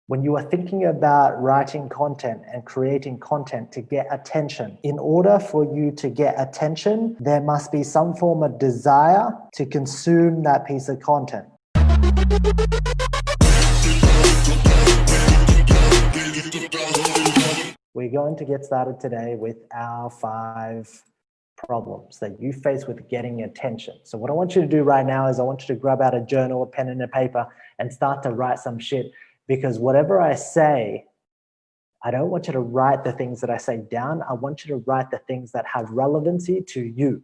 When you are thinking about writing content and creating content to get attention, in order for you to get attention, there must be some form of desire to consume that piece of content. We're going to get started today with our 5 problems that you face with getting attention. So what I want you to do right now is I want you to grab out a journal, a pen and a paper and start to write some shit, because whatever I say, I don't want you to write the things that I say down. I want you to write the things that have relevancy to you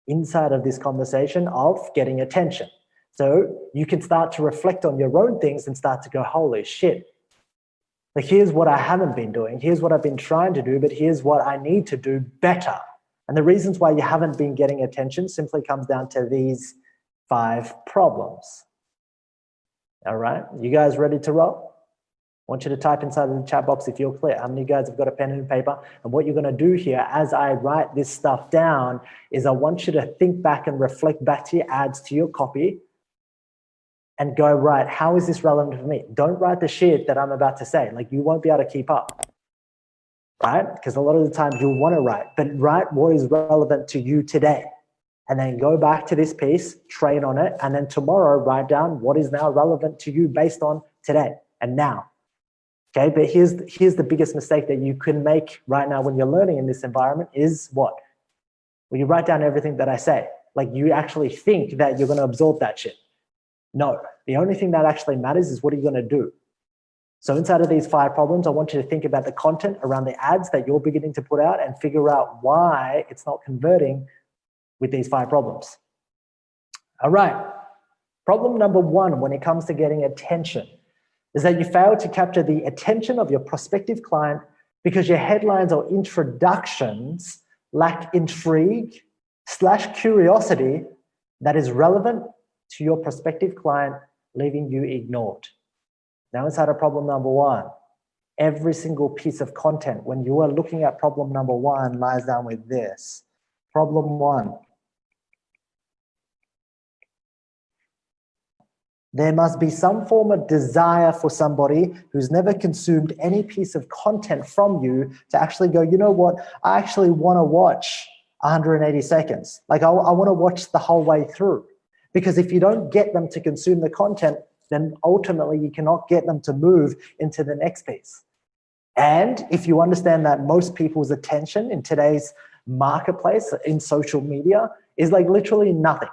inside of this conversation of getting attention. So you can start to reflect on your own things and start to go, holy shit. Like, here's what I haven't been doing. Here's what I've been trying to do, but here's what I need to do better. And the reasons why you haven't been getting attention simply comes down to these 5 problems. All right, you guys ready to roll? I want you to type inside of the chat box if you're clear. How many of you guys have got a pen and paper? And what you're going to do here as I write this stuff down is I want you to think back and reflect back to your ads, to your copy, and go, right, how is this relevant for me? Don't write the shit that I'm about to say. Like, you won't be able to keep up, right? Because a lot of the times you'll want to write, but write what is relevant to you today. And then go back to this piece, train on it, and then tomorrow write down what is now relevant to you based on today and now. Okay, but here's the biggest mistake that you can make right now when you're learning in this environment is what? Well, you write down everything that I say. Like, you actually think that you're going to absorb that shit. No, the only thing that actually matters is what are you going to do? So inside of these 5 problems, I want you to think about the content around the ads that you're beginning to put out and figure out why it's not converting with these 5 problems. All right, problem number 1 when it comes to getting attention is that you fail to capture the attention of your prospective client because your headlines or introductions lack intrigue / curiosity that is relevant to your prospective client, leaving you ignored. Now inside of problem number 1, every single piece of content when you are looking at problem number 1 lies down with this. Problem 1. There must be some form of desire for somebody who's never consumed any piece of content from you to actually go, you know what, I actually want to watch 180 seconds. Like, I want to watch the whole way through. Because if you don't get them to consume the content, then ultimately you cannot get them to move into the next piece. And if you understand that most people's attention in today's marketplace in social media is like literally nothing.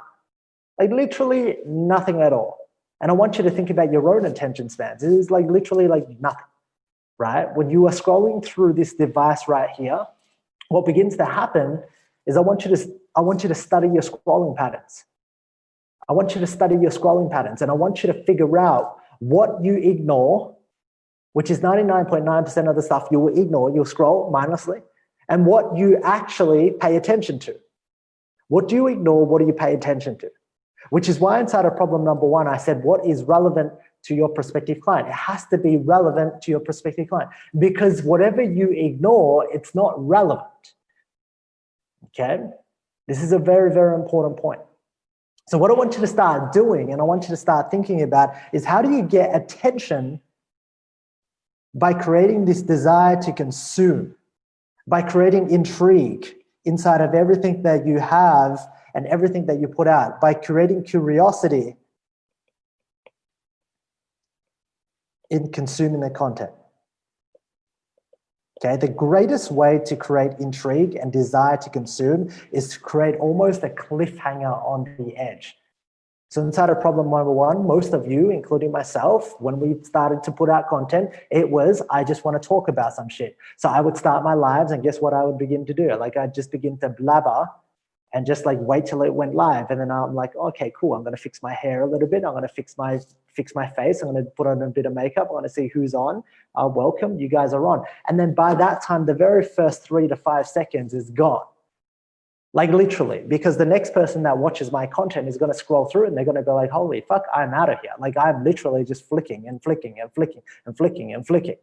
Like literally nothing at all. And I want you to think about your own attention spans. It is like literally like nothing, right? When you are scrolling through this device right here, what begins to happen is I want you to study your scrolling patterns. I want you to study your scrolling patterns, and I want you to figure out what you ignore, which is 99.9% of the stuff you will ignore, you'll scroll mindlessly, and what you actually pay attention to. What do you ignore? What do you pay attention to? Which is why inside of problem number 1, I said, what is relevant to your prospective client? It has to be relevant to your prospective client, because whatever you ignore, it's not relevant. Okay? This is a very, very important point. So what I want you to start doing, and I want you to start thinking about, is how do you get attention by creating this desire to consume, by creating intrigue inside of everything that you have and everything that you put out, by creating curiosity in consuming the content. Okay, the greatest way to create intrigue and desire to consume is to create almost a cliffhanger on the edge. So inside of problem number 1, most of you, including myself, when we started to put out content, it was, I just want to talk about some shit. So I would start my lives, and guess what I would begin to do? Like, I'd just begin to blabber and just like wait till it went live. And then I'm like, okay, cool. I'm going to fix my hair a little bit. I'm going to fix my face. I'm going to put on a bit of makeup. I'm going to see who's on. Welcome, you guys are on. And then by that time, the very first 3 to 5 seconds is gone. Like literally, because the next person that watches my content is going to scroll through and they're going to go like, holy fuck, I'm out of here. Like, I'm literally just flicking and flicking and flicking and flicking and flicking.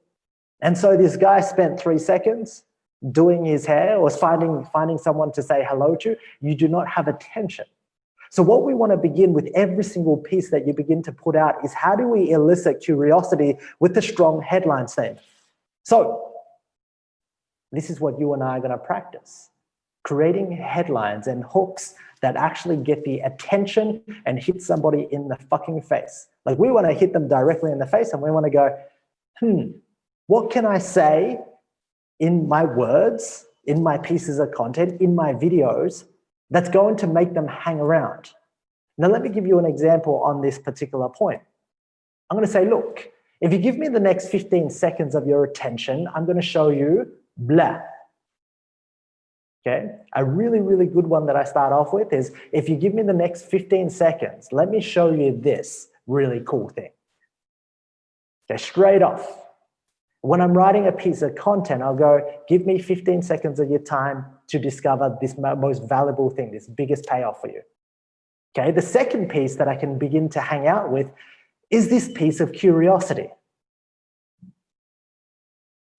And so this guy spent 3 seconds doing his hair or finding someone to say hello to. You do not have attention. So what we want to begin with every single piece that you begin to put out is how do we elicit curiosity with a strong headline statement? So this is what you and I are going to practice. Creating headlines and hooks that actually get the attention and hit somebody in the fucking face. Like we want to hit them directly in the face and we want to go, what can I say in my words, in my pieces of content, in my videos that's going to make them hang around? Now, let me give you an example on this particular point. I'm going to say, look, if you give me the next 15 seconds of your attention, I'm going to show you blah. Okay, a really, really good one that I start off with is, if you give me the next 15 seconds, let me show you this really cool thing. Okay, straight off. When I'm writing a piece of content, I'll go, give me 15 seconds of your time to discover this most valuable thing, this biggest payoff for you. Okay, the second piece that I can begin to hang out with is this piece of curiosity.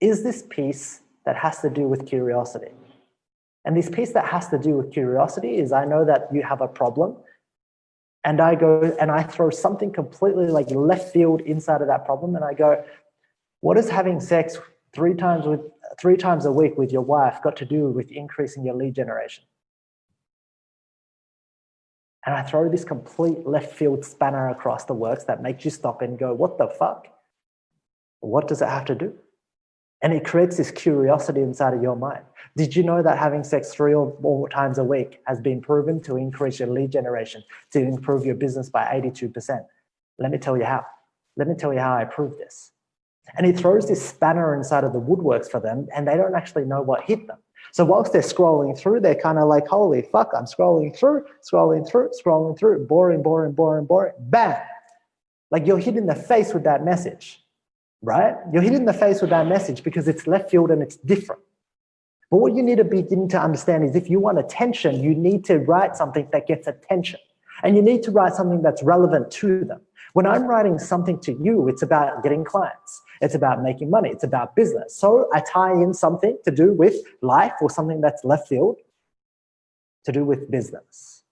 Is this piece that has to do with curiosity? And this piece that has to do with curiosity is, I know that you have a problem, and I go and I throw something completely like left field inside of that problem, and I go, what does having sex three times a week with your wife got to do with increasing your lead generation? And I throw this complete left field spanner across the works that makes you stop and go, what the fuck? What does it have to do? And it creates this curiosity inside of your mind. Did you know that having sex 3 or more times a week has been proven to increase your lead generation, to improve your business by 82%? Let me tell you how. Let me tell you how I prove this. And he throws this spanner inside of the woodworks for them, and they don't actually know what hit them. So whilst they're scrolling through, they're kind of like, holy fuck, I'm scrolling through, boring, bam. Like you're hit in the face with that message, right? You're hit in the face with that message because it's left field and it's different. But what you need to begin to understand is, if you want attention, you need to write something that gets attention. And you need to write something that's relevant to them. When I'm writing something to you, it's about getting clients. It's about making money. It's about business. So I tie in something to do with life or something that's left field to do with business.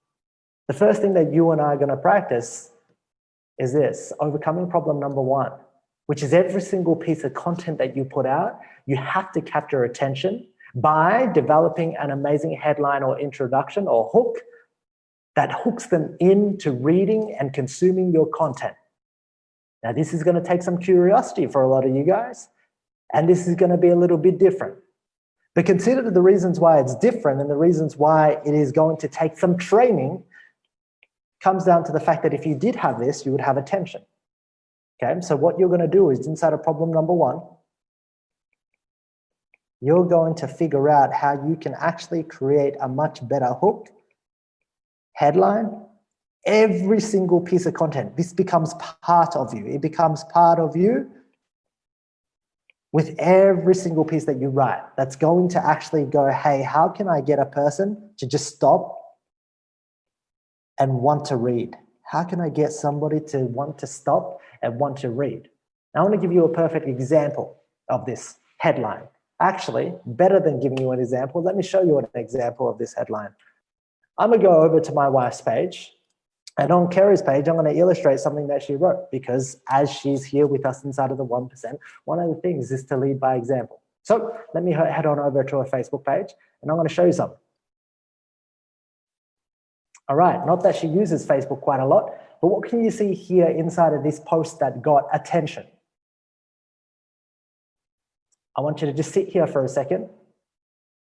The first thing that you and I are going to practice is this: overcoming problem number 1, which is every single piece of content that you put out, you have to capture attention by developing an amazing headline or introduction or hook that hooks them into reading and consuming your content. Now, this is going to take some curiosity for a lot of you guys, and this is going to be a little bit different. But consider the reasons why it's different, and the reasons why it is going to take some training comes down to the fact that if you did have this, you would have attention. Okay, so what you're going to do is, inside of problem number 1, you're going to figure out how you can actually create a much better hook, headline, every single piece of content. This becomes part of you. It becomes part of you with every single piece that you write. That's going to actually go, hey, how can I get a person to just stop and want to read? How can I get somebody to want to stop and want to read? Now, I want to give you a perfect example of this headline. Actually, better than giving you an example, let me show you an example of this headline. I'm going to go over to my wife's page, and on Kerry's page, I'm going to illustrate something that she wrote, because as she's here with us inside of the 1%, one of the things is to lead by example. So let me head on over to her Facebook page, and I'm going to show you something. All right, not that she uses Facebook quite a lot, but what can you see here inside of this post that got attention? I want you to just sit here for a second,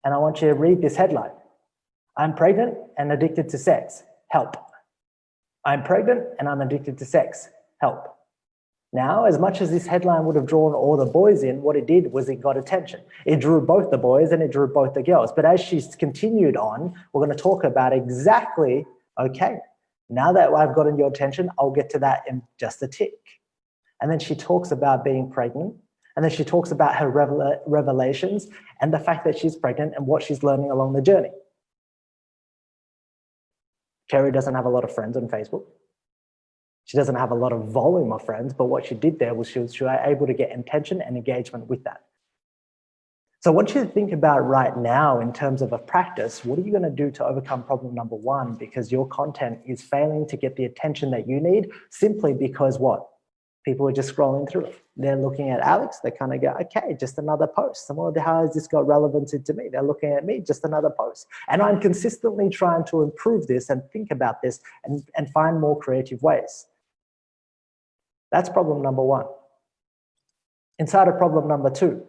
and I want you to read this headline. I'm pregnant and addicted to sex. Help. I'm pregnant and I'm addicted to sex. Help. Now, as much as this headline would have drawn all the boys in, what it did was it got attention. It drew both the boys and it drew both the girls. But as she's continued on, we're going to talk about exactly, okay, now that I've gotten your attention, I'll get to that in just a tick. And then she talks about being pregnant. And then she talks about her revelations and the fact that she's pregnant and what she's learning along the journey. Kerry doesn't have a lot of friends on Facebook. She doesn't have a lot of volume of friends, but what she did there was she was able to get intention and engagement with that. So I want you to think about right now in terms of a practice, what are you going to do to overcome problem number one? Because your content is failing to get the attention that you need simply because what? People are just scrolling through it. They're looking at Alex, they kind of go, okay, just another post. How has this got relevance to me? They're looking at me, just another post. And I'm consistently trying to improve this and think about this and find more creative ways. That's problem number one. Inside of problem number two,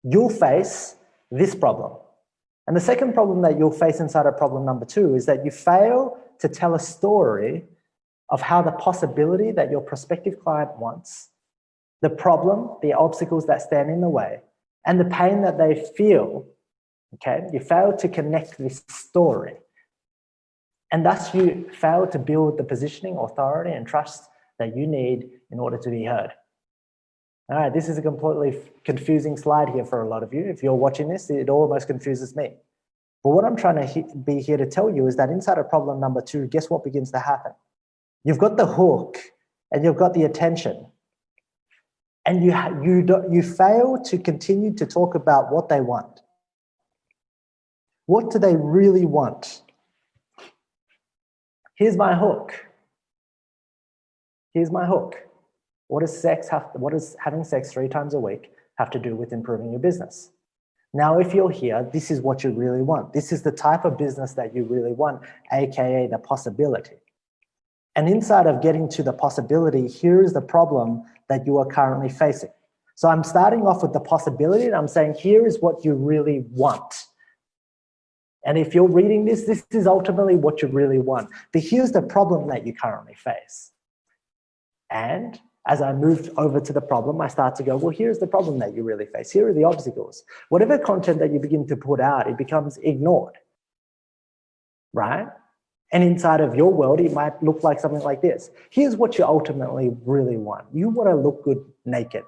you'll face this problem. And the second problem that you'll face inside of problem number two is that you fail to tell a story of how the possibility that your prospective client wants, the problem, the obstacles that stand in the way, and the pain that they feel, okay? You fail to connect this story. And thus you fail to build the positioning, authority, and trust that you need in order to be heard. All right, this is a completely confusing slide here for a lot of you. If you're watching this, it almost confuses me. But what I'm trying to be here to tell you is that inside of problem number two, guess what begins to happen? You've got the hook and you've got the attention. And you fail to continue to talk about what they want. What do they really want? Here's my hook. Here's my hook. What does having sex 3 times a week have to do with improving your business? Now, if you're here, this is what you really want. This is the type of business that you really want, AKA the possibility. And inside of getting to the possibility, here is the problem that you are currently facing. So I'm starting off with the possibility and I'm saying, here is what you really want. And if you're reading this, this is ultimately what you really want. But here's the problem that you currently face. And as I moved over to the problem, I start to go, well, here's the problem that you really face. Here are the obstacles. Whatever content that you begin to put out, it becomes ignored, right? And inside of your world, it might look like something like this. Here's what you ultimately really want. You want to look good naked.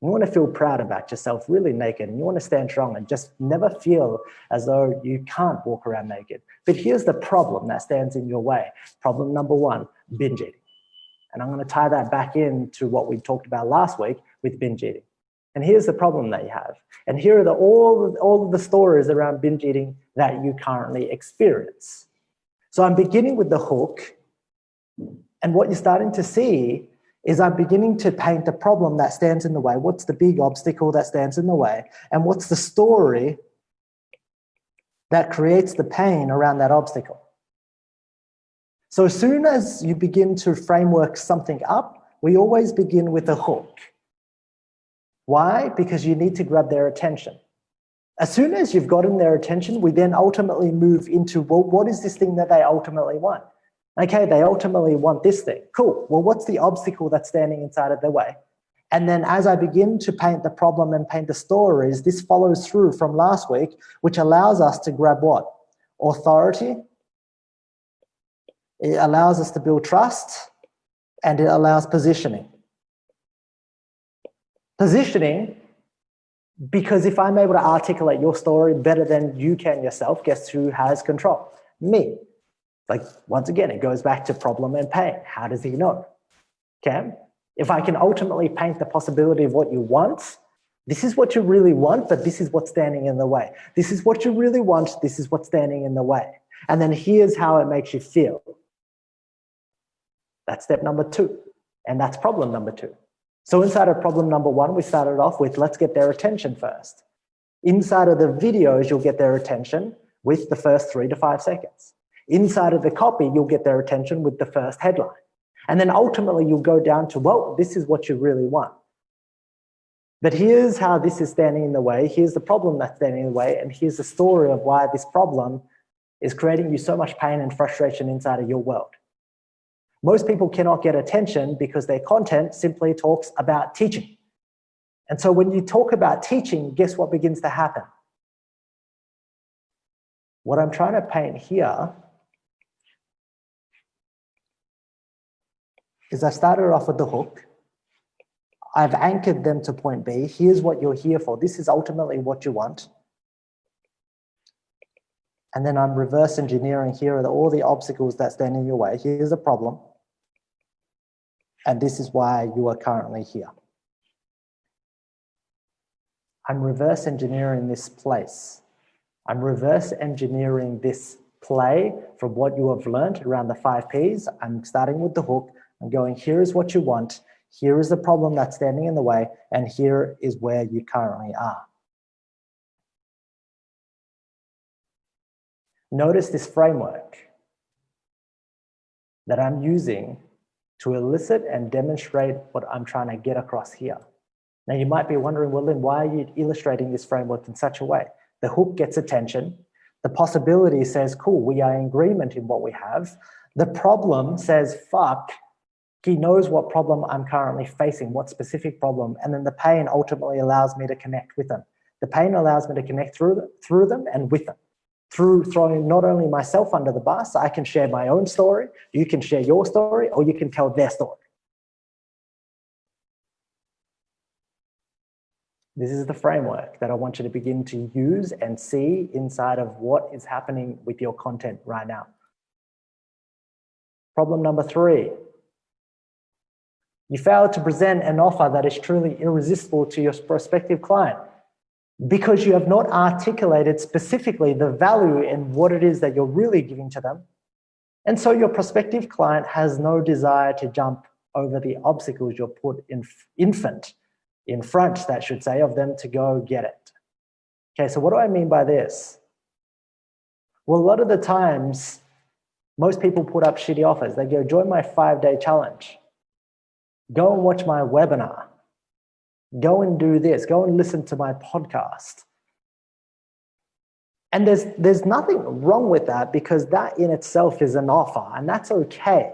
You want to feel proud about yourself, really naked. And you want to stand strong and just never feel as though you can't walk around naked. But here's the problem that stands in your way. Problem number one, binge eating. And I'm going to tie that back into what we talked about last week with binge eating. And here's the problem that you have. And here are all of the stories around binge eating that you currently experience. So I'm beginning with the hook, and what you're starting to see is I'm beginning to paint the problem that stands in the way. What's the big obstacle that stands in the way? And what's the story that creates the pain around that obstacle? So as soon as you begin to framework something up, we always begin with a hook. Why? Because you need to grab their attention. As soon as you've gotten their attention, we then ultimately move into, well, what is this thing that they ultimately want? Okay, they ultimately want this thing. Cool. Well, what's the obstacle that's standing inside of their way? And then as I begin to paint the problem and paint the stories, this follows through from last week, which allows us to grab what? Authority. It allows us to build trust, and it allows positioning. Positioning, because if I'm able to articulate your story better than you can yourself, guess who has control? Me. Like, once again, it goes back to problem and pain. How does he know? Okay? If I can ultimately paint the possibility of what you want, this is what you really want, but this is what's standing in the way. This is what you really want, this is what's standing in the way. And then here's how it makes you feel. That's step number 2. And that's problem number 2. So inside of problem number 1, we started off with let's get their attention first. Inside of the videos, you'll get their attention with the first 3 to 5 seconds. Inside of the copy, you'll get their attention with the first headline. And then ultimately you'll go down to, well, this is what you really want. But here's how this is standing in the way. Here's the problem that's standing in the way. And here's the story of why this problem is creating you so much pain and frustration inside of your world. Most people cannot get attention because their content simply talks about teaching. And so when you talk about teaching, guess what begins to happen? What I'm trying to paint here is I started off with the hook. I've anchored them to point B. Here's what you're here for. This is ultimately what you want. And then I'm reverse engineering. Here are all the obstacles that stand in your way. Here's a problem. And this is why you are currently here. I'm reverse engineering this place. I'm reverse engineering this play from what you have learned around the 5 Ps. I'm starting with the hook. I'm going, here is what you want. Here is the problem that's standing in the way. And here is where you currently are. Notice this framework that I'm using to elicit and demonstrate what I'm trying to get across here. Now you might be wondering, well, then why are you illustrating this framework in such a way? The hook gets attention. The possibility says, cool, we are in agreement in what we have. The problem says, fuck, he knows what problem I'm currently facing, what specific problem. And then the pain ultimately allows me to connect with them. The pain allows me to connect through them and with them. Through throwing not only myself under the bus, I can share my own story, you can share your story, or you can tell their story. This is the framework that I want you to begin to use and see inside of what is happening with your content right now. Problem number 3. You failed to present an offer that is truly irresistible to your prospective client because you have not articulated specifically the value in what it is that you're really giving to them. And so your prospective client has no desire to jump over the obstacles you're put in front, that should say, of them to go get it. Okay, so what do I mean by this? Well, a lot of the times, most people put up shitty offers. They go, join my 5-day challenge. Go and watch my webinar. Go and do this. Go and listen to my podcast. And there's nothing wrong with that because that in itself is an offer and that's okay.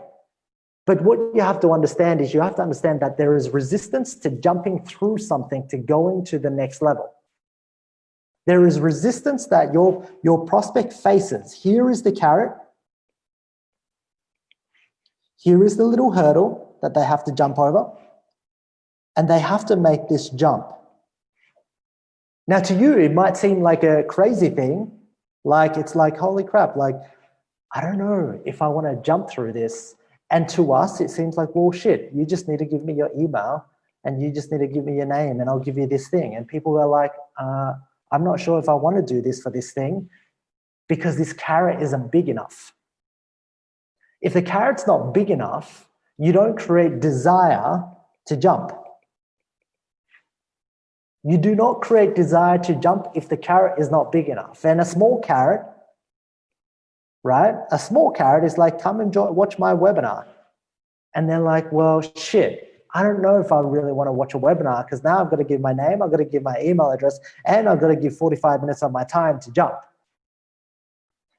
But what you have to understand is you have to understand that there is resistance to jumping through something to going to the next level. There is resistance that your prospect faces. Here is the carrot. Here is the little hurdle that they have to jump over. And they have to make this jump. Now to you, it might seem like a crazy thing. Like it's like, holy crap, like, I don't know if I want to jump through this. And to us, it seems like, well, shit, you just need to give me your email and you just need to give me your name and I'll give you this thing. And people are like, I'm not sure if I want to do this for this thing because this carrot isn't big enough. If the carrot's not big enough, you don't create desire to jump. You do not create desire to jump if the carrot is not big enough. And a small carrot, right? A small carrot is like, come and watch my webinar. And they're like, well, shit, I don't know if I really want to watch a webinar because now I've got to give my name, I've got to give my email address, and I've got to give 45 minutes of my time to jump.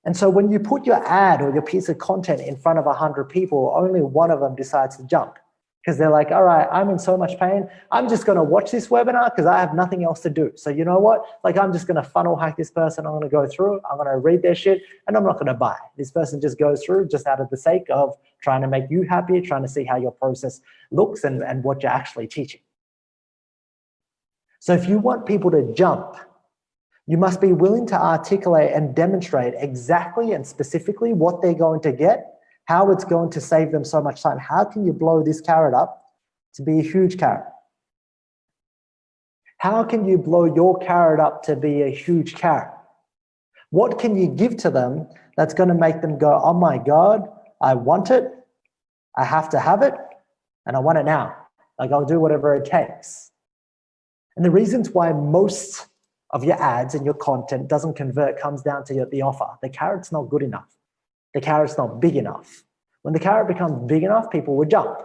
And so when you put your ad or your piece of content in front of 100 people, only one of them decides to jump. Because they're like, all right, I'm in so much pain. I'm just going to watch this webinar because I have nothing else to do. So you know what? Like, I'm just going to funnel hack this person. I'm going to go through. I'm going to read their shit and I'm not going to buy. This person just goes through just out of the sake of trying to make you happy, trying to see how your process looks and what you're actually teaching. So if you want people to jump, you must be willing to articulate and demonstrate exactly and specifically what they're going to get, how it's going to save them so much time. How can you blow this carrot up to be a huge carrot? How can you blow your carrot up to be a huge carrot? What can you give to them that's going to make them go, oh my God, I want it, I have to have it, and I want it now. Like, I'll do whatever it takes. And the reasons why most of your ads and your content doesn't convert comes down to the offer. The carrot's not good enough. The carrot's not big enough. When the carrot becomes big enough, people will jump.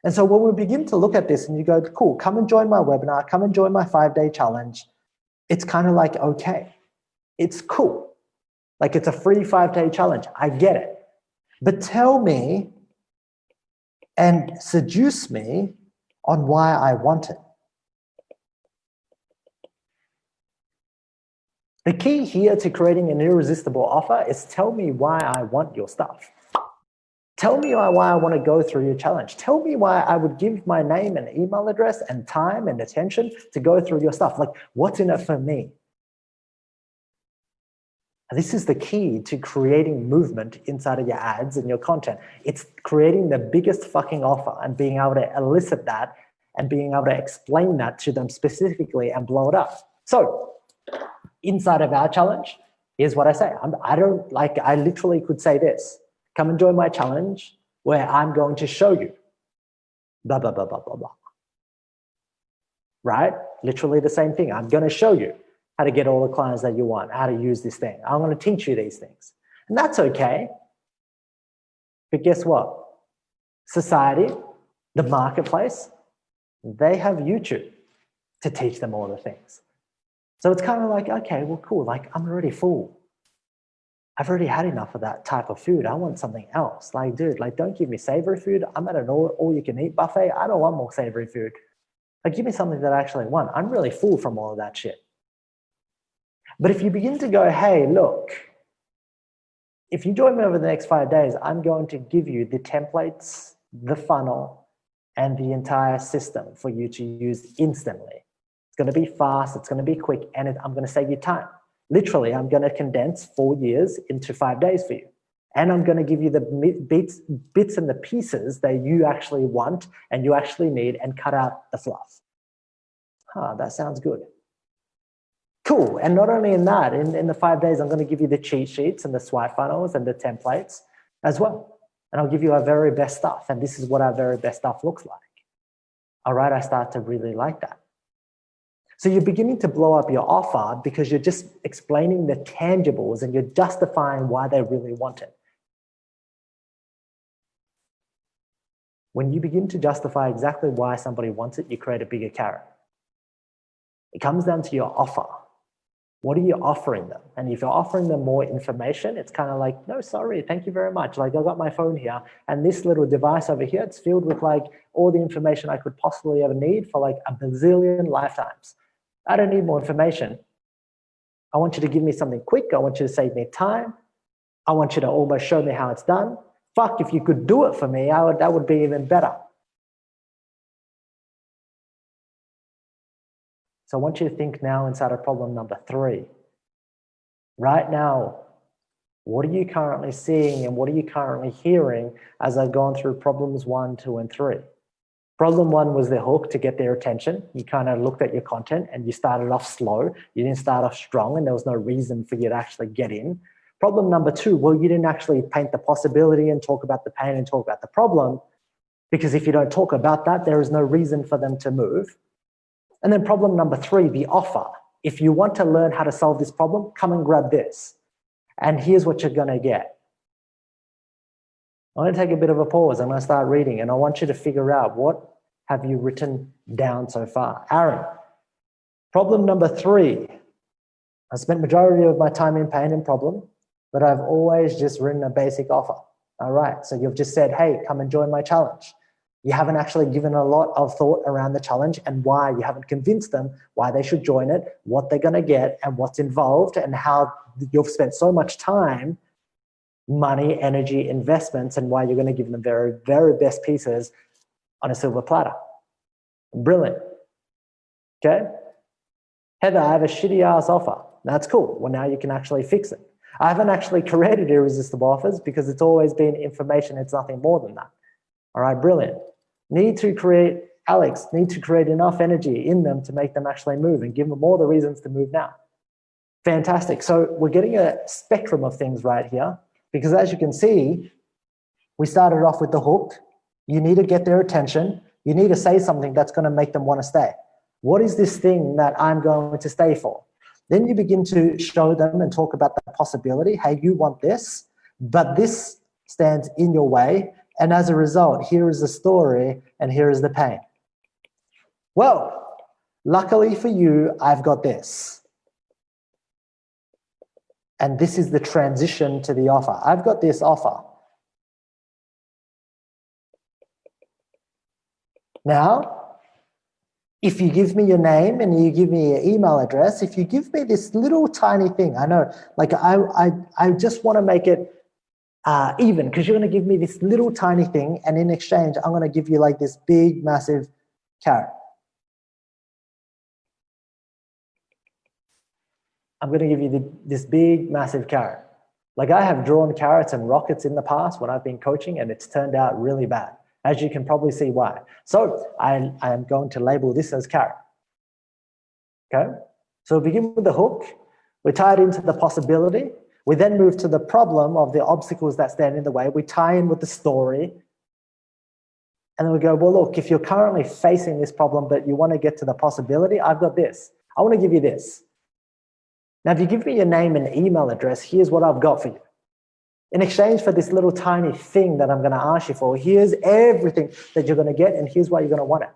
And so when we begin to look at this and you go, cool, come and join my webinar, come and join my 5-day challenge, it's kind of like, okay, it's cool. Like, it's a free 5-day challenge. I get it. But tell me and seduce me on why I want it. The key here to creating an irresistible offer is tell me why I want your stuff. Tell me why I want to go through your challenge. Tell me why I would give my name and email address and time and attention to go through your stuff. Like, what's in it for me? This is the key to creating movement inside of your ads and your content. It's creating the biggest fucking offer and being able to elicit that and being able to explain that to them specifically and blow it up. So inside of our challenge, here's what I say. I literally could say this: come and join my challenge where I'm going to show you blah, blah, blah, blah, blah, blah. Right? Literally the same thing. I'm going to show you how to get all the clients that you want, how to use this thing. I'm going to teach you these things. And that's okay. But guess what? Society, the marketplace, they have YouTube to teach them all the things. So it's kind of like, okay, well, cool. Like, I'm already full. I've already had enough of that type of food. I want something else. Like, dude, like, don't give me savory food. I'm at an all-you-can-eat buffet. I don't want more savory food. Like, give me something that I actually want. I'm really full from all of that shit. But if you begin to go, hey, look, if you join me over the next 5 days, I'm going to give you the templates, the funnel, and the entire system for you to use instantly. It's going to be fast, it's going to be quick, and I'm going to save you time. Literally, I'm going to condense 4 years into 5 days for you. And I'm going to give you the bits and the pieces that you actually want and you actually need, and cut out the fluff. That sounds good. Cool. And not only in that, in the 5 days, I'm going to give you the cheat sheets and the swipe funnels and the templates as well. And I'll give you our very best stuff. And this is what our very best stuff looks like. All right, I start to really like that. So you're beginning to blow up your offer because you're just explaining the tangibles and you're justifying why they really want it. When you begin to justify exactly why somebody wants it, you create a bigger carrot. It comes down to your offer. What are you offering them? And if you're offering them more information, it's kind of like, no, sorry, thank you very much. Like, I got my phone here and this little device over here, it's filled with like all the information I could possibly ever need for like a bazillion lifetimes. I don't need more information. I want you to give me something quick. I want you to save me time. I want you to almost show me how it's done. Fuck, if you could do it for me, that would be even better. So I want you to think now inside of problem number 3. Right now, what are you currently seeing and what are you currently hearing as I've gone through problems 1, 2, and 3? Problem 1 was the hook to get their attention. You kind of looked at your content and you started off slow. You didn't start off strong and there was no reason for you to actually get in. Problem number 2, well, you didn't actually paint the possibility and talk about the pain and talk about the problem, because if you don't talk about that, there is no reason for them to move. And then problem number 3, the offer. If you want to learn how to solve this problem, come and grab this. And here's what you're going to get. I'm going to take a bit of a pause. I'm going to start reading and I want you to figure out, what have you written down so far? Aaron, problem number 3. I spent majority of my time in pain and problem, but I've always just written a basic offer. All right, so you've just said, hey, come and join my challenge. You haven't actually given a lot of thought around the challenge and why. You haven't convinced them why they should join it, what they're going to get and what's involved, and how you've spent so much time, money, energy, investments, and why you're going to give them the very, very best pieces on a silver platter. Brilliant. Okay. Heather, I have a shitty ass offer. That's cool. Well, now you can actually fix it. I haven't actually created irresistible offers because it's always been information. It's nothing more than that. All right, brilliant. Alex, need to create enough energy in them to make them actually move and give them all the reasons to move now. Fantastic. So we're getting a spectrum of things right here, because as you can see, we started off with the hook. You need to get their attention. You need to say something that's going to make them want to stay. What is this thing that I'm going to stay for? Then you begin to show them and talk about the possibility. Hey, you want this, but this stands in your way. And as a result, here is the story and here is the pain. Well, luckily for you, I've got this. And this is the transition to the offer. I've got this offer. Now, if you give me your name and you give me your email address, if you give me this little tiny thing, I know, like I just want to make it even, because you're going to give me this little tiny thing, and in exchange, I'm going to give you like this big, massive carrot. I'm going to give you this big, massive carrot. Like, I have drawn carrots and rockets in the past when I've been coaching, and it's turned out really bad. as you can probably see why. So I am going to label this as carrot. Okay, so we begin with the hook, we tie it into the possibility, we then move to the problem of the obstacles that stand in the way, we tie in with the story, and then we go, well, look, if you're currently facing this problem, but you want to get to the possibility, I've got this. I want to give you this. Now, if you give me your name and email address, here's what I've got for you. In exchange for this little tiny thing that I'm going to ask you for, here's everything that you're going to get, and here's why you're going to want it.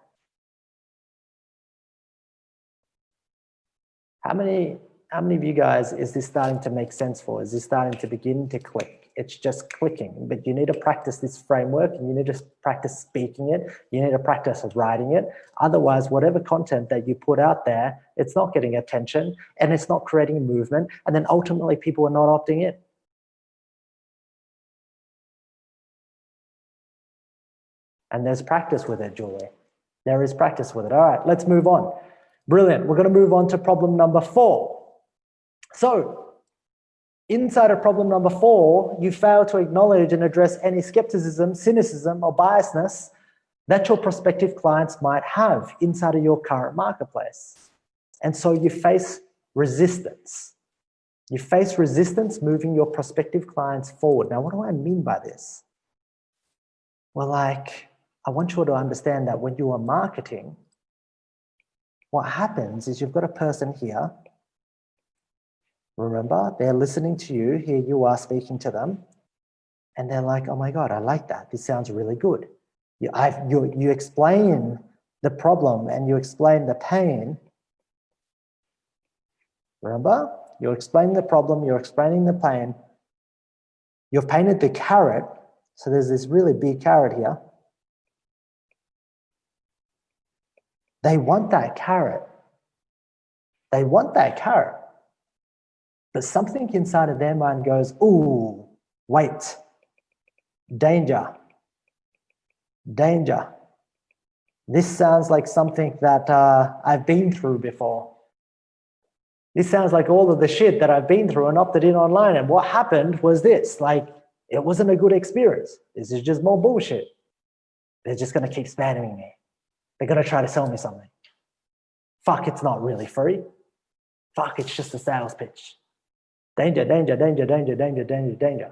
How many of you guys is this starting to make sense for? Is this starting to begin to click? It's just clicking, but you need to practice this framework, and you need to practice speaking it. You need to practice writing it. Otherwise, whatever content that you put out there, it's not getting attention and it's not creating movement. And then ultimately people are not opting in. And there's practice with it, Julie. There is practice with it. All right, let's move on. Brilliant. We're going to move on to problem number 4. So inside of problem number 4, you fail to acknowledge and address any skepticism, cynicism, or biasness that your prospective clients might have inside of your current marketplace. And so you face resistance. You face resistance moving your prospective clients forward. Now, what do I mean by this? Well, like, I want you all to understand that when you are marketing, what happens is you've got a person here. Remember, they're listening to you. Here you are speaking to them. And they're like, oh my God, I like that. This sounds really good. You explain the problem and you explain the pain. Remember, you're explaining the problem, you're explaining the pain. You've painted the carrot. So there's this really big carrot here. They want that carrot. They want that carrot. But something inside of their mind goes, ooh, wait, danger, danger. This sounds like something that I've been through before. This sounds like all of the shit that I've been through and opted in online. And what happened was this, like, it wasn't a good experience. This is just more bullshit. They're just going to keep spamming me. They're going to try to sell me something. Fuck, it's not really free. Fuck, it's just a sales pitch. Danger, danger, danger, danger, danger, danger, danger.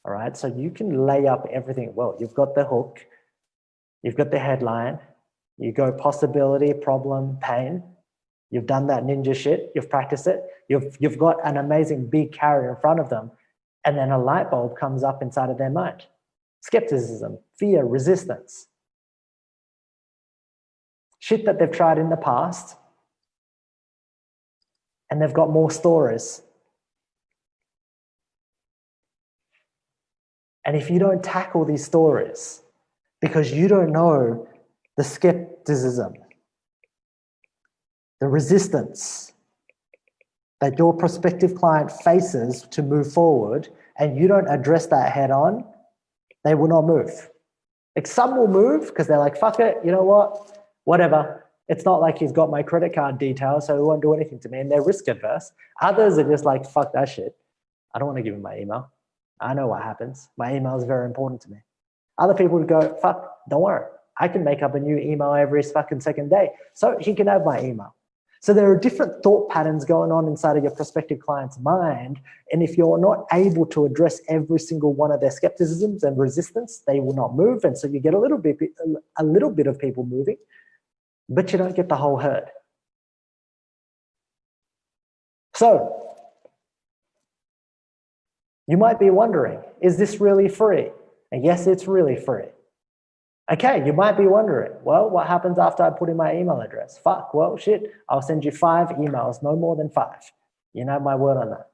All right, so you can lay up everything. Well, you've got the hook. You've got the headline. You go possibility, problem, pain. You've done that ninja shit. You've practiced it. You've got an amazing big carrot in front of them. And then a light bulb comes up inside of their mind. Skepticism, fear, resistance. Shit that they've tried in the past. And they've got more stories. And if you don't tackle these stories, because you don't know the skepticism, the resistance that your prospective client faces to move forward, and you don't address that head on, they will not move. Like, some will move because they're like, fuck it, you know what, whatever. It's not like he's got my credit card details, so he won't do anything to me, and they're risk adverse. Others are just like, fuck that shit. I don't want to give him my email. I know what happens. My email is very important to me. Other people would go, fuck, don't worry. I can make up a new email every fucking second day, so he can have my email. So there are different thought patterns going on inside of your prospective client's mind. And if you're not able to address every single one of their skepticisms and resistance, they will not move. And so you get a little bit of people moving, but you don't get the whole herd. So you might be wondering, is this really free? And yes, it's really free. Okay, you might be wondering, well, what happens after I put in my email address? Fuck, well, shit, I'll send you 5 emails, no more than 5. You know my word on that.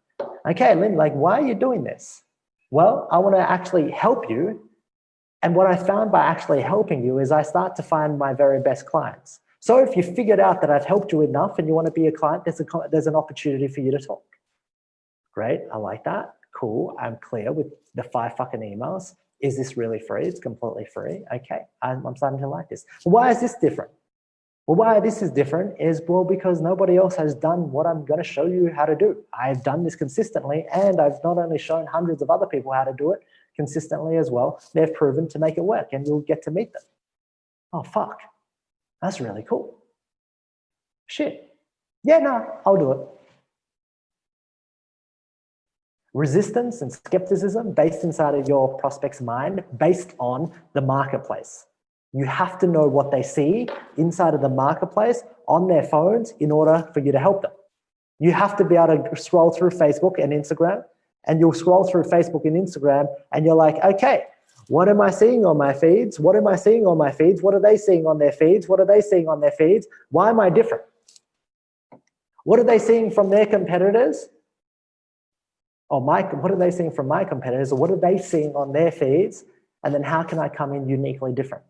Okay, Lynn, like, why are you doing this? Well, I want to actually help you. And what I found by actually helping you is I start to find my very best clients. So if you figured out that I've helped you enough and you want to be a client, there's an opportunity for you to talk. Great, I like that. Cool, I'm clear with the 5 fucking emails. Is this really free? It's completely free. Okay, I'm starting to like this. Why is this different? Well, why this is different is, well, because nobody else has done what I'm going to show you how to do. I've done this consistently, and I've not only shown hundreds of other people how to do it, consistently as well, they've proven to make it work and you'll get to meet them. Oh, fuck. That's really cool. Shit. Yeah, no, I'll do it. Resistance and skepticism based inside of your prospect's mind based on the marketplace. You have to know what they see inside of the marketplace on their phones in order for you to help them. You have to be able to scroll through Facebook and Instagram, and you'll scroll through Facebook and Instagram and you're like, okay, what am I seeing on my feeds? What am I seeing on my feeds? What are they seeing on their feeds? What are they seeing on their feeds? Why am I different? What are they seeing from their competitors? Or what are they seeing from my competitors? Or what are they seeing on their feeds? And then how can I come in uniquely different?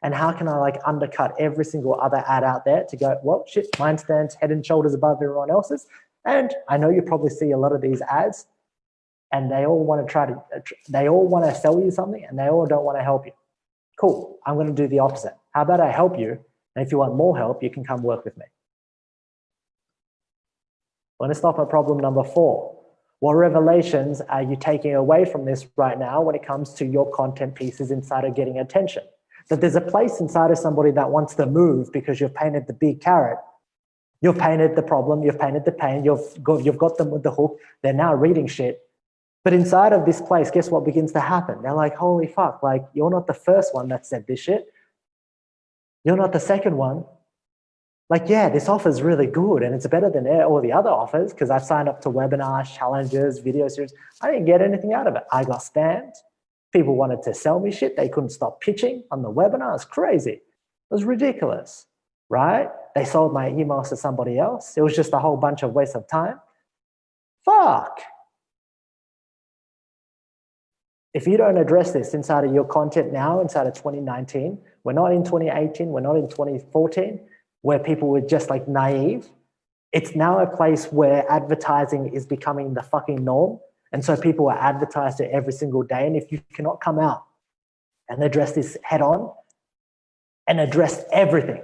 And how can I like undercut every single other ad out there to go, well, shit, mine stands head and shoulders above everyone else's. And I know you probably see a lot of these ads and they all want to sell you something and they all don't want to help you. Cool, I'm going to do the opposite. How about I help you? And if you want more help, you can come work with me. We're going to stop at problem number 4. What revelations are you taking away from this right now when it comes to your content pieces inside of getting attention? That there's a place inside of somebody that wants to move because you've painted the big carrot. You've painted the problem, you've painted the pain, you've got them with the hook. They're now reading shit. But inside of this place, guess what begins to happen? They're like, holy fuck, like you're not the first one that said this shit. You're not the second one. Like, yeah, this offer is really good and it's better than all the other offers because I've signed up to webinars, challenges, video series. I didn't get anything out of it. I got spammed. People wanted to sell me shit. They couldn't stop pitching on the webinar. It's crazy. It was ridiculous, right? They sold my emails to somebody else. It was just a whole bunch of waste of time. Fuck. If you don't address this inside of your content now, inside of 2019, we're not in 2018, we're not in 2014, where people were just like naive. It's now a place where advertising is becoming the fucking norm. And so people are advertised to every single day. And if you cannot come out and address this head on and address everything,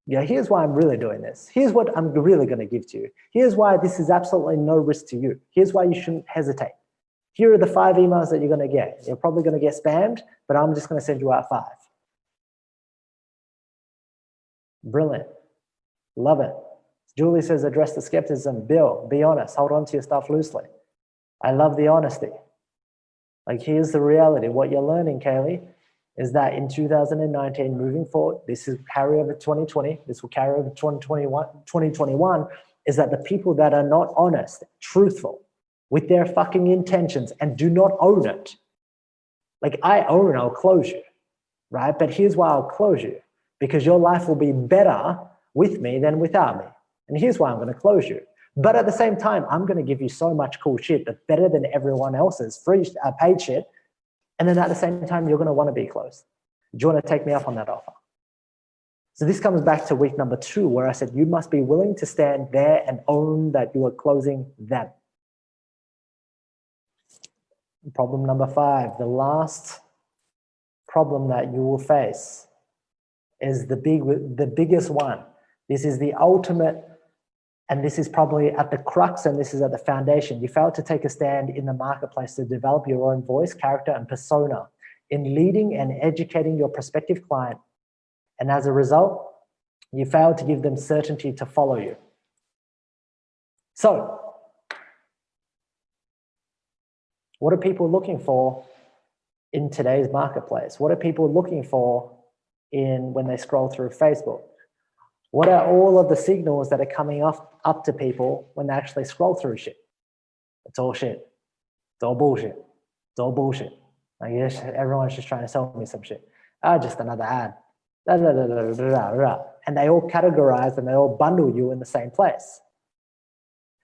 you know, here's why I'm really doing this. Here's what I'm really going to give to you. Here's why this is absolutely no risk to you. Here's why you shouldn't hesitate. Here are the 5 emails that you're going to get. You're probably going to get spammed, but I'm just going to send you out 5. Brilliant. Love it. Julie says, address the skepticism. Bill, be honest. Hold on to your stuff loosely. I love the honesty. Like, here's the reality. What you're learning, Kaylee, is that in 2019, moving forward, this is carry over 2020, this will carry over 2021, is that the people that are not honest, truthful, with their fucking intentions and do not own it. Like, I own it, I'll close you, right? But here's why I'll close you. Because your life will be better with me than without me. And here's why I'm going to close you. But at the same time, I'm going to give you so much cool shit that's better than everyone else's free paid shit. And then at the same time, you're going to want to be closed. Do you want to take me up on that offer? So this comes back to week number 2, where I said, you must be willing to stand there and own that you are closing them. Problem number 5, the last problem that you will face is the biggest one. This is the ultimate, and this is probably at the crux, and this is at the foundation. You failed to take a stand in the marketplace to develop your own voice, character, and persona in leading and educating your prospective client. And as a result, you failed to give them certainty to follow you. So, what are people looking for in today's marketplace? What are people looking for when they scroll through Facebook? What are all of the signals that are coming up to people when they actually scroll through shit? It's all shit. It's all bullshit. It's all bullshit. Like, yes, everyone's just trying to sell me some shit. Just another ad. Da, da, da, da, da, da, da. And they all categorize and they all bundle you in the same place.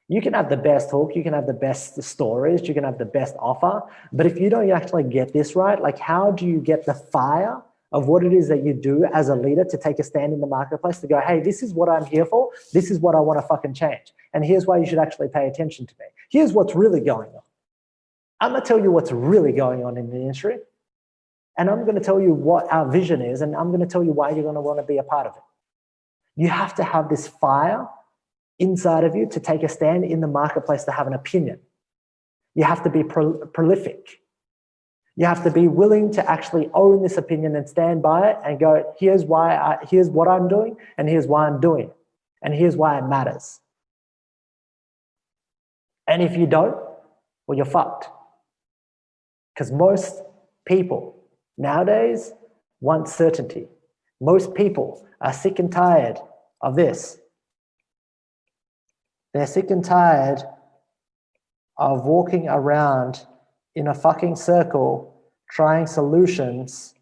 You can have the best hook, you can have the best stories, you can have the best offer, but if you don't actually get this right, like, how do you get the fire of what it is that you do as a leader to take a stand in the marketplace to go, hey, this is what I'm here for, this is what I want to fucking change, and here's why you should actually pay attention to me. Here's what's really going on. I'm going to tell you what's really going on in the industry, and I'm going to tell you what our vision is, and I'm going to tell you why you're going to want to be a part of it. You have to have this fire inside of you to take a stand in the marketplace, to have an opinion. You have to be prolific. You have to be willing to actually own this opinion and stand by it and go, here's what I'm doing, and here's why I'm doing it, and here's why it matters. And if you don't, well, you're fucked. Because most people nowadays want certainty. Most people are sick and tired of this. They're sick and tired of walking around in a fucking circle trying solutions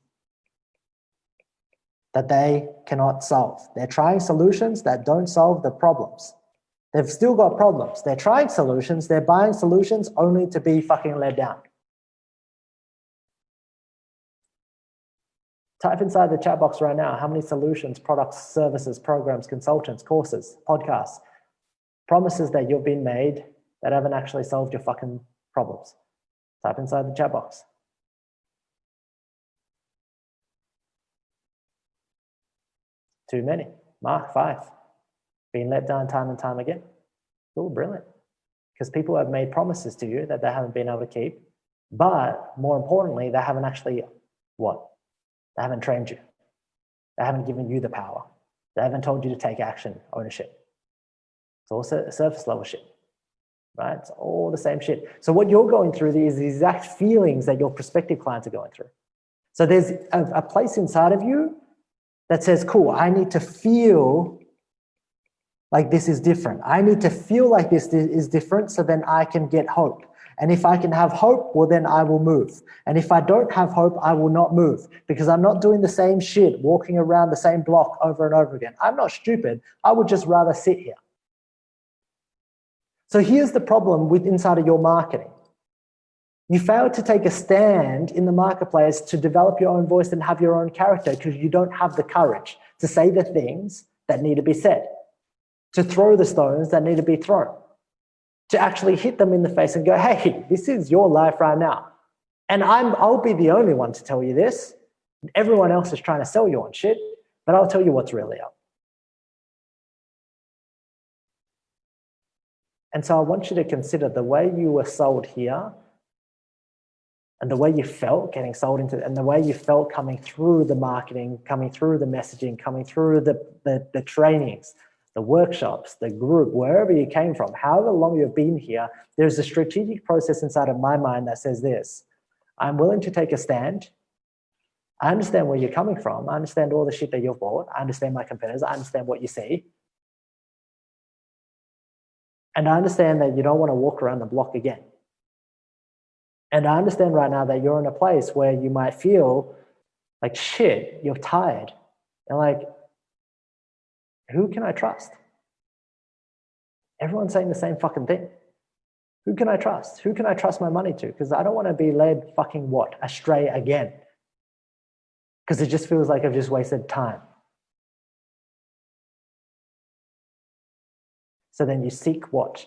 that they cannot solve. They're trying solutions that don't solve the problems. They've still got problems. They're trying solutions. They're buying solutions only to be fucking let down. Type inside the chat box right now how many solutions, products, services, programs, consultants, courses, podcasts, promises that you've been made that haven't actually solved your fucking problems. Type inside the chat box. Too many. Mark 5. Being let down time and time again. Oh, brilliant. Because people have made promises to you that they haven't been able to keep. But more importantly, they haven't actually what? They haven't trained you. They haven't given you the power. They haven't told you to take action, ownership. It's all surface level shit, right? It's all the same shit. So what you're going through is the exact feelings that your prospective clients are going through. So there's a place inside of you that says, cool, I need to feel like this is different. I need to feel like this is different so then I can get hope. And if I can have hope, well, then I will move. And if I don't have hope, I will not move because I'm not doing the same shit, walking around the same block over and over again. I'm not stupid. I would just rather sit here. So here's the problem with inside of your marketing. You fail to take a stand in the marketplace to develop your own voice and have your own character because you don't have the courage to say the things that need to be said, to throw the stones that need to be thrown, to actually hit them in the face and go, hey, this is your life right now. And I'll be the only one to tell you this. Everyone else is trying to sell you on shit, but I'll tell you what's really up. And so I want you to consider the way you were sold here and the way you felt getting sold into, and the way you felt coming through the marketing, coming through the messaging, coming through the trainings, the workshops, the group, wherever you came from, however long you've been here, there's a strategic process inside of my mind that says this: I'm willing to take a stand. I understand where you're coming from. I understand all the shit that you've bought. I understand my competitors. I understand what you see. And I understand that you don't want to walk around the block again. And I understand right now that you're in a place where you might feel like shit, you're tired. And like, who can I trust? Everyone's saying the same fucking thing. Who can I trust? Who can I trust my money to? Because I don't want to be led fucking what? Astray again. Because it just feels like I've just wasted time. So then you seek what?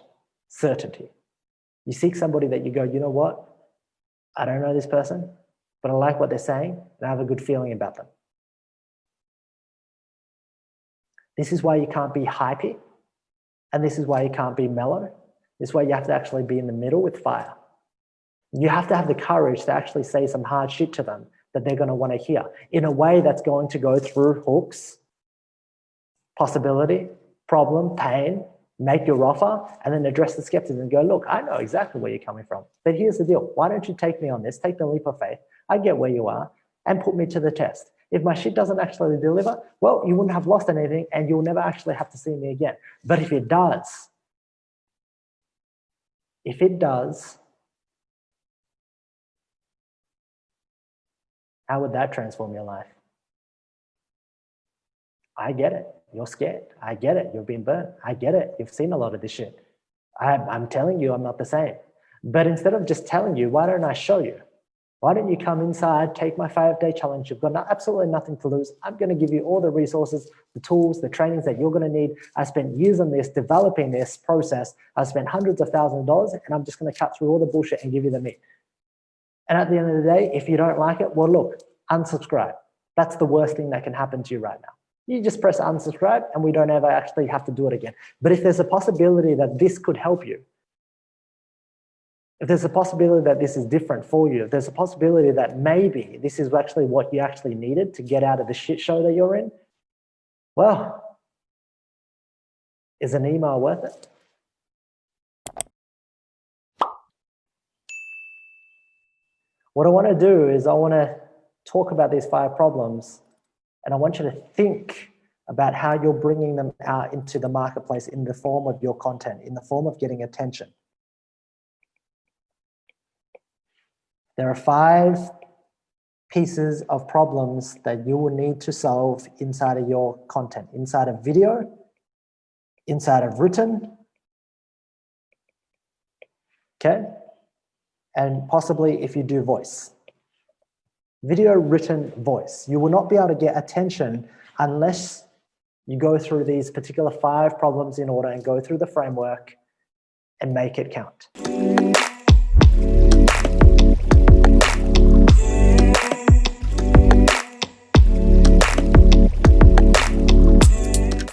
Certainty. You seek somebody that you go, you know what? I don't know this person, but I like what they're saying and I have a good feeling about them. This is why you can't be hypey, and this is why you can't be mellow. This is why you have to actually be in the middle with fire. You have to have the courage to actually say some hard shit to them that they're going to want to hear in a way that's going to go through hooks, possibility, problem, pain, make your offer, and then address the skeptics and go, look, I know exactly where you're coming from, but here's the deal. Why don't you take me on this? Take the leap of faith. I get where you are and put me to the test. If my shit doesn't actually deliver, well, you wouldn't have lost anything and you'll never actually have to see me again. But if it does, how would that transform your life? I get it. You're scared. I get it. You've been burnt. I get it. You've seen a lot of this shit. I'm telling you, I'm not the same. But instead of just telling you, why don't I show you? Why don't you come inside, take my 5-day challenge? You've got absolutely nothing to lose. I'm going to give you all the resources, the tools, the trainings that you're going to need. I spent years on this, developing this process. I spent hundreds of thousands of dollars, and I'm just going to cut through all the bullshit and give you the meat. And at the end of the day, if you don't like it, well, look, unsubscribe. That's the worst thing that can happen to you right now. You just press unsubscribe and we don't ever actually have to do it again. But if there's a possibility that this could help you, if there's a possibility that this is different for you, if there's a possibility that maybe this is actually what you actually needed to get out of the shit show that you're in, well, is an email worth it? What I want to do is I want to talk about these 5 problems, and I want you to think about how you're bringing them out into the marketplace in the form of your content, in the form of getting attention. There are 5 pieces of problems that you will need to solve inside of your content, inside of video, inside of written, okay? And possibly if you do voice. Video, written, voice. You will not be able to get attention unless you go through these particular 5 problems in order and go through the framework and make it count.